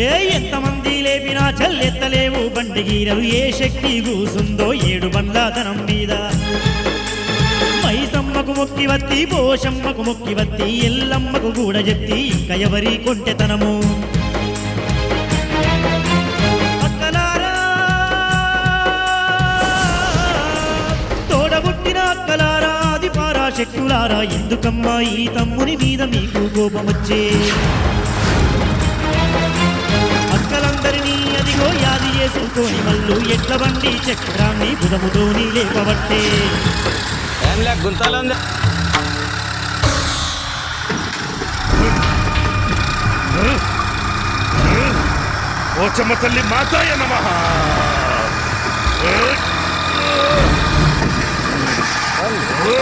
ఏ ఎంతమంది లేపినా చల్లెత్తలేవు బండి గీరలు ఏ శక్తి కూసుందో 7 బండ్ల ధనం మీద మైసమ్మకు మొక్కి వత్తి పోషమ్మకు మొక్కి వత్తి ఎల్లమ్మకు కూడా చెప్తి ఇంకా ఎవరి కొంటెతనము అక్కలారా తోడబుట్టిన అక్కలారా అది పారాశక్తులారా ఎందుకమ్మా ఈ తమ్ముని మీద మీకు కోపమొచ్చే అక్కలందరినీ అదిగో యాది చేసుకొని మల్లు ఎట్ల బండి చక్రాన్ని బుధముతోని లేపబట్టే గుంతలు పోచమ్మ తల్లి మాతాయ నమః. ఓ